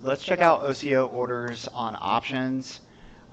Let's check out OCO orders on options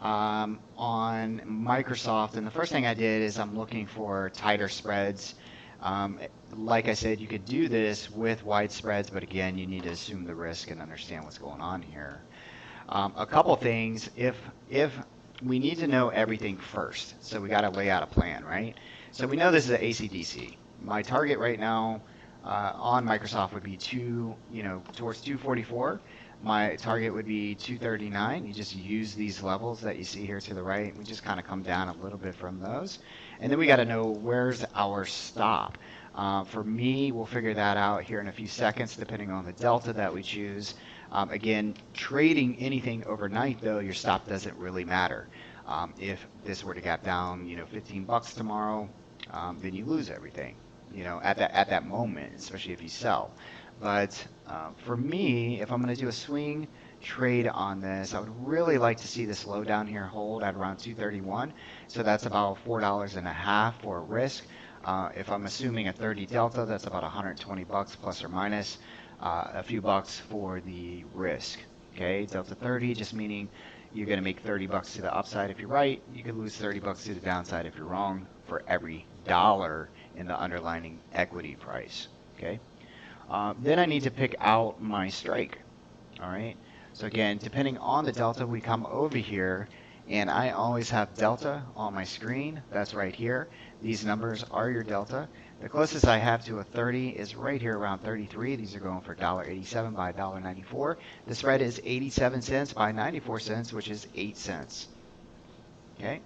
on Microsoft. And the first thing I did is I'm looking for tighter spreads. Um, like I said, you could do this with wide spreads, but again, you need to assume the risk and understand what's going on here. A couple things, if we need to know everything first, so we got to lay out a plan, right? So we know this is an AC/DC. My target right now on Microsoft would be towards 244. My target would be 239. You just use these levels that you see here to the right. We just kind of come down a little bit from those. And then we got to know where's our stop. For me, we'll figure that out here in a few seconds, depending on the delta that we choose. Again, trading anything overnight, though, your stop doesn't really matter. If this were to gap down, 15 bucks tomorrow, then you lose everything, at that moment, especially if you sell. But for me, if I'm going to do a swing trade on this, I would really like to see this low down here hold at around 231. So that's about $4.50 for a risk. If I'm assuming a 30 delta, that's about 120 bucks plus or minus a few bucks for the risk. Okay, delta 30 just meaning you're going to make 30 bucks to the upside if you're right. You could lose 30 bucks to the downside if you're wrong for every dollar in the underlying equity price. Okay. Then I need to pick out my strike. All right. So again, depending on the delta, we come over here, and I always have delta on my screen. That's right here. These numbers are your delta. The closest I have to a 30 is right here around 33. These are going for $1.87 by $1.94. The spread is 87 cents by 94 cents, which is 8 cents. Okay.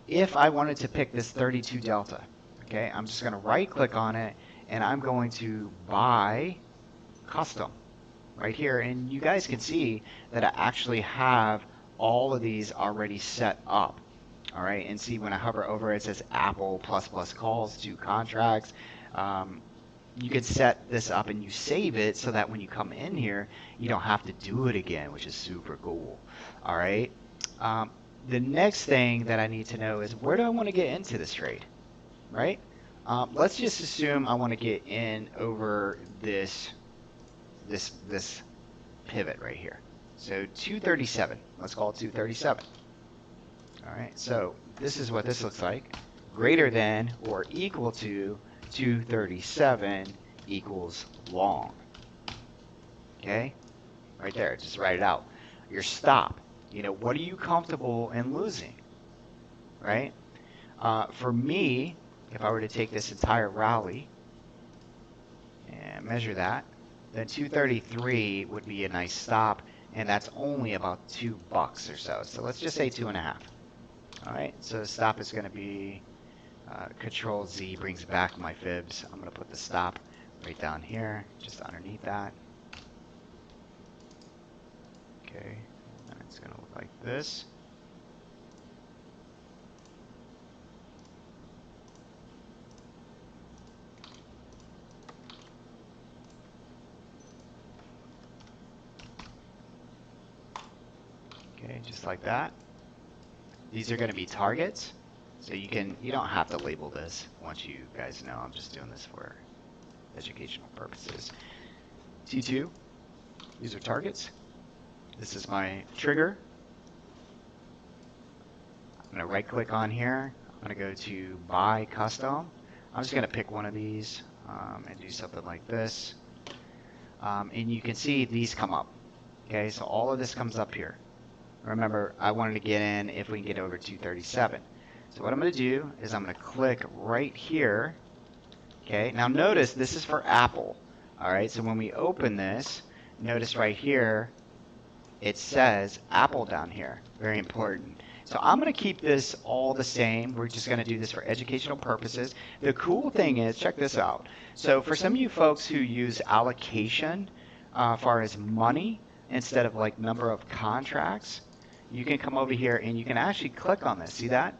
If I wanted to pick this 32 delta, okay, I'm just going to right click on it, and I'm going to buy custom right here. And you guys can see that I actually have all of these already set up. All right, and see when I hover over it, it says Apple plus calls to contracts. You could set this up and you save it so that when you come in here, you don't have to do it again, which is super cool. All right. The next thing that I need to know is, where do I want to get into this trade, right? Let's just assume I want to get in over this pivot right here. So 237. Let's call it 237. All right, so this is what this looks like. Greater than or equal to 237 equals long. Okay, right there, just write it out. Your stop, what are you comfortable in losing, right? For me, if I were to take this entire rally and measure that, then 233 would be a nice stop, and that's only about $2 or so. So let's just say 2.5. All right, so the stop is going to be Control Z brings back my fibs. I'm going to put the stop right down here, just underneath that. Okay, and it's going to look like this. Okay, just like that. These are going to be targets, so you don't have to label this once you guys know. I'm just doing this for educational purposes. T2, these are targets. This is my trigger. I'm going to right click on here. I'm going to go to buy custom. I'm just going to pick one of these and do something like this. And you can see these come up. Okay, so all of this comes up here. Remember, I wanted to get in if we can get over 237. So what I'm going to do is I'm going to click right here. Okay, now notice this is for Apple. All right, so when we open this, notice right here, it says Apple down here. Very important. So I'm going to keep this all the same. We're just going to do this for educational purposes. The cool thing is, check this out. So for some of you folks who use allocation far as money instead of like number of contracts, you can come over here and you can actually click on this. See that?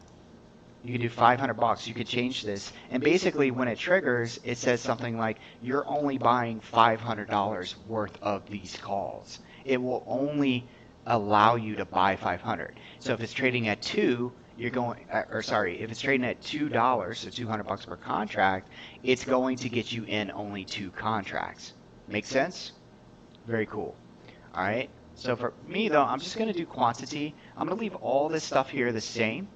You can do 500 bucks. You could change this. And basically when it triggers, it says something like, you're only buying $500 worth of these calls. It will only allow you to buy 500. So if it's trading at if it's trading at $2, so 200 bucks per contract, it's going to get you in only 2 contracts. Make sense? Very cool. All right. So for me though, I'm just going to do quantity. I'm going to leave all this stuff here the same.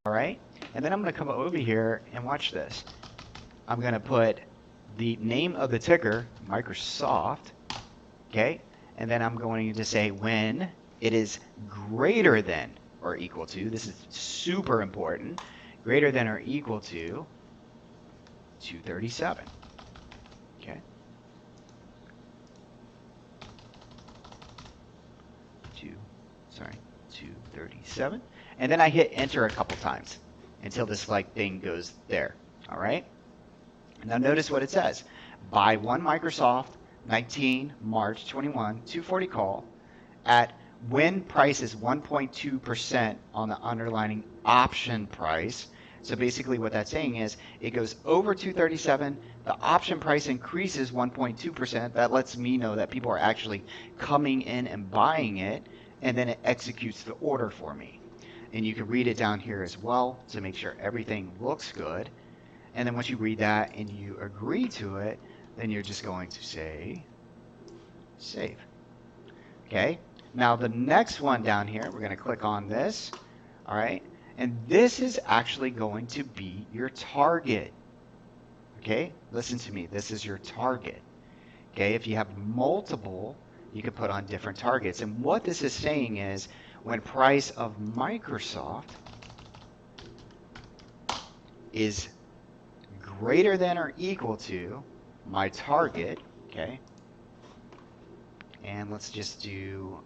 All right. And then I'm going to come over here and watch this. I'm going to put the name of the ticker, Microsoft. Okay. And then I'm going to say when it is greater than or equal to, this is super important, greater than or equal to 237. Okay. 237. And then I hit enter a couple times until this like thing goes there. All right. Now notice what it says. Buy one Microsoft 19 March 21 240 call at when price is 1.2% on the underlying option price. So basically what that's saying is it goes over 237, the option price increases 1.2%. That lets me know that people are actually coming in and buying it, and then it executes the order for me. And you can read it down here as well to make sure everything looks good. And then once you read that and you agree to it, then you're just going to say save. Okay. Now the next one down here, we're going to click on this. All right. And this is actually going to be your target. Okay. Listen to me. This is your target. Okay. If you have multiple, you can put on different targets. And what this is saying is when price of Microsoft is greater than or equal to my target, okay, and let's just do,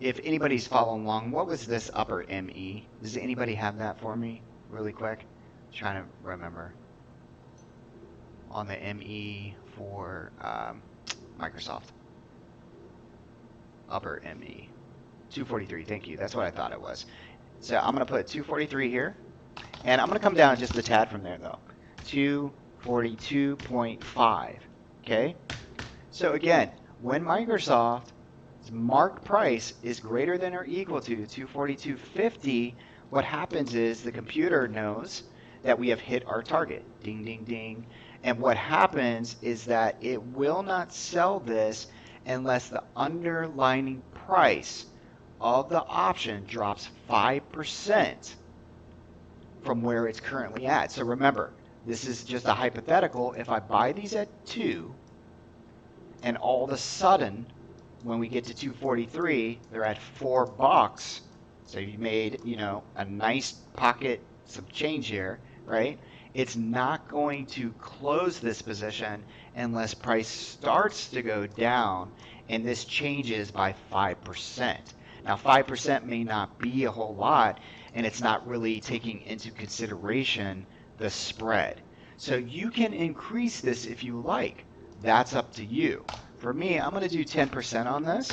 if anybody's following along, what was this upper ME? Does anybody have that for me really quick? I'm trying to remember. On the ME for Microsoft. Upper ME. 243, thank you. That's what I thought it was. So I'm going to put 243 here. And I'm going to come down just a tad from there, though. 242.5. Okay? So again, when Microsoft's marked price is greater than or equal to 242.50, what happens is the computer knows that we have hit our target. Ding, ding, ding. And what happens is that it will not sell this unless the underlying price of the option drops 5% from where it's currently at. So remember, this is just a hypothetical. If I buy these at 2 and all of a sudden when we get to 243 they're at $4, so you made, you know, a nice pocket, some change here, right? It's not going to close this position unless price starts to go down and this changes by 5%. Now 5% may not be a whole lot, and it's not really taking into consideration the spread. So you can increase this if you like. That's up to you. For me, I'm going to do 10% on this.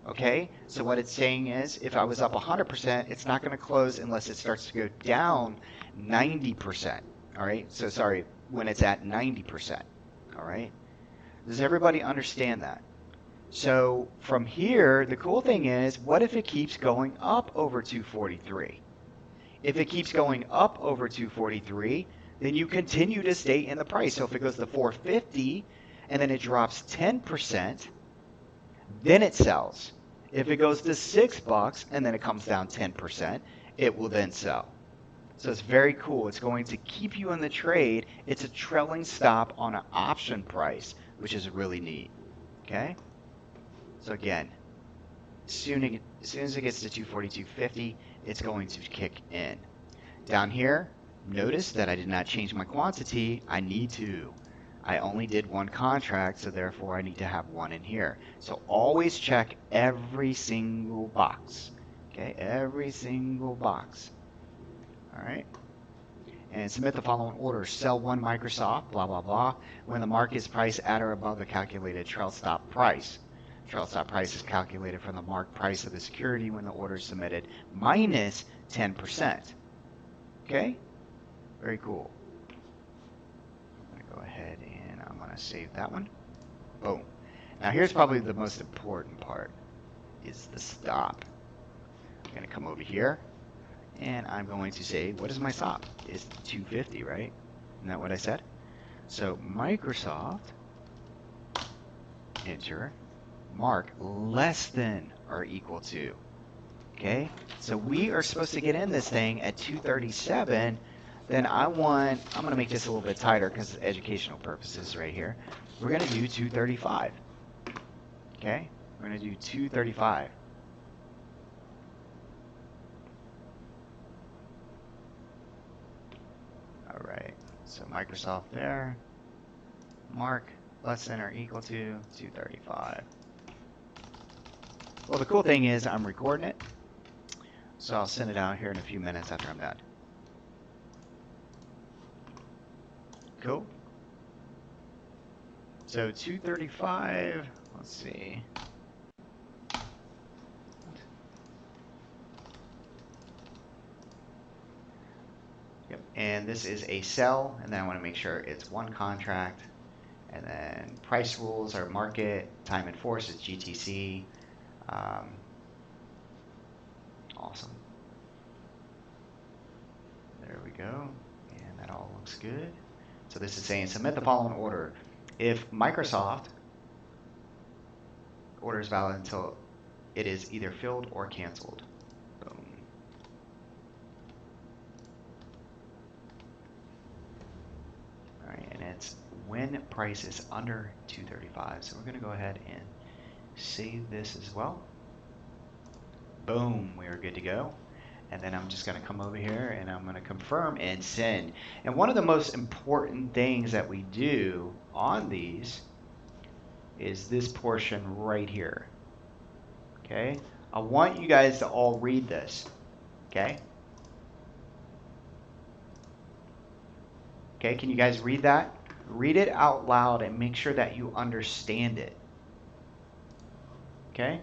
Okay, so what it's saying is if I was up 100%, it's not going to close unless it starts to go down 90%. All right, so sorry, when it's at 90%. All right, does everybody understand that? So from here, the cool thing is, what if it keeps going up over 243? If it keeps going up over 243, then you continue to stay in the price. So if it goes to 450 and then it drops 10%, then it sells. If it goes to $6 and then it comes down 10%, it will then sell. So it's very cool. It's going to keep you in the trade. It's a trailing stop on an option price, which is really neat. Okay? So again, as soon as it gets to 242.50, it's going to kick in. Down here, notice that I did not change my quantity. I need to. I only did one contract, so therefore I need to have one in here. So always check every single box. Okay, every single box. All right. And submit the following order. Sell one Microsoft, blah, blah, blah, when the market's price at or above the calculated trail stop price. Trail stop price is calculated from the marked price of the security when the order is submitted minus 10%. Okay? Very cool. I'm going to go ahead and I'm going to save that one. Boom. Now here's probably the most important part, is the stop. I'm going to come over here and I'm going to say, what is my stop? It's 250, right? Isn't that what I said? So Microsoft enter mark less than or equal to. Okay, so we are supposed to get in this thing at 237. Then I'm going to make this a little bit tighter because of educational purposes right here. We're going to do 235. Okay, we're going to do 235. All right, so Microsoft there. Mark less than or equal to 235. Well, the cool thing is I'm recording it, so I'll send it out here in a few minutes after I'm done. Cool. So 235, let's see. Yep, and this is a sell, and then I want to make sure it's one contract. And then price rules are market, time in force is GTC. Awesome. There we go. And that all looks good. So this is saying submit the following order. If Microsoft order is valid until it is either filled or canceled. Boom. All right, and it's when price is under 235. So we're going to go ahead and save this as well. Boom, we are good to go. And then I'm just going to come over here and I'm going to confirm and send. And one of the most important things that we do on these is this portion right here. Okay, I want you guys to all read this. Okay. Okay, can you guys read that? Read it out loud and make sure that you understand it. Okay?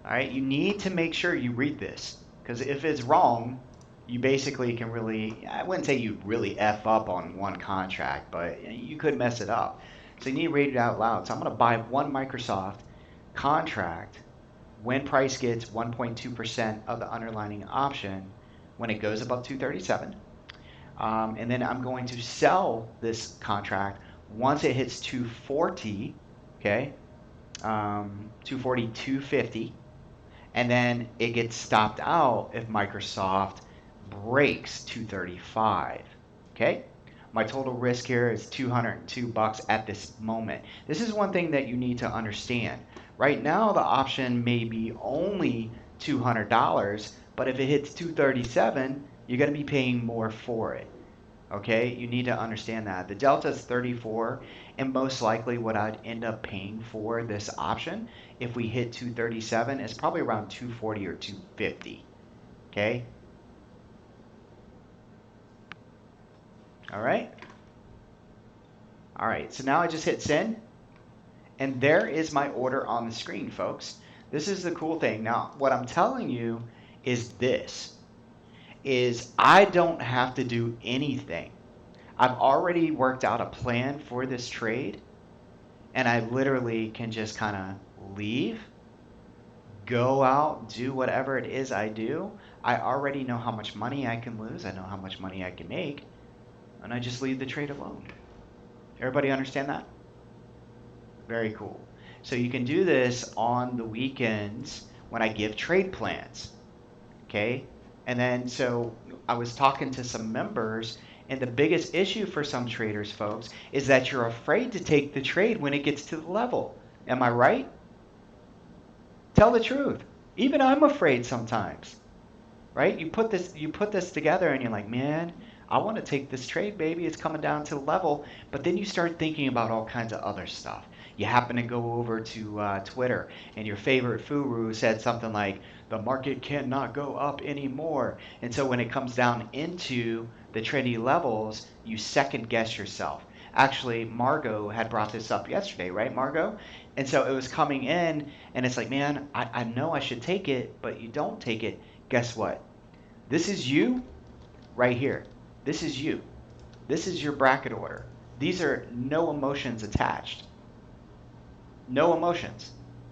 All right, you need to make sure you read this, because if it's wrong, you basically can really, I wouldn't say you really F up on one contract, but you could mess it up. So you need to read it out loud. So I'm going to buy one Microsoft contract when price gets 1.2% of the underlying option when it goes above 237. And then I'm going to sell this contract once it hits 240, okay, 240, 250, and then it gets stopped out if Microsoft breaks 235, okay? My total risk here is $202 at this moment. This is one thing that you need to understand. Right now, the option may be only $200, but if it hits 237, you're going to be paying more for it. Okay, you need to understand that. The delta is 34, and most likely what I'd end up paying for this option if we hit 237 is probably around 240 or 250. Okay? All right? All right, so now I just hit send, and there is my order on the screen, folks. This is the cool thing. Now, what I'm telling you is this. I don't have to do anything. I've already worked out a plan for this trade, and I literally can just kind of leave, go out, do whatever it is I do. I already know how much money I can lose. I know how much money I can make, and I just leave the trade alone. Everybody understand that? Very cool. So you can do this on the weekends when I give trade plans. Okay? And then, so I was talking to some members, and the biggest issue for some traders, folks, is that you're afraid to take the trade when it gets to the level. Am I right? Tell the truth. Even I'm afraid sometimes, right? You put this together, and you're like, man, I want to take this trade, baby. It's coming down to the level. But then you start thinking about all kinds of other stuff. You happen to go over to Twitter, and your favorite guru said something like, the market cannot go up anymore. And so when it comes down into the trendy levels, you second guess yourself. Actually, Margot had brought this up yesterday, right, Margot? And so it was coming in, and it's like, man, I know I should take it, but you don't take it. Guess what? This is you right here. This is you. This is your bracket order. These are no emotions attached. No emotions.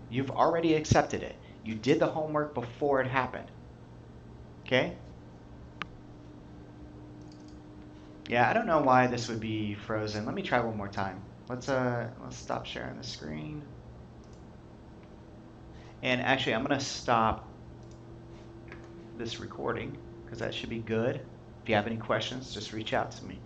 You've already accepted it. You did the homework before it happened. Okay? Yeah, I don't know why this would be frozen. Let me try one more time. Let's stop sharing the screen. And actually, I'm gonna stop this recording because that should be good. If you have any questions, just reach out to me.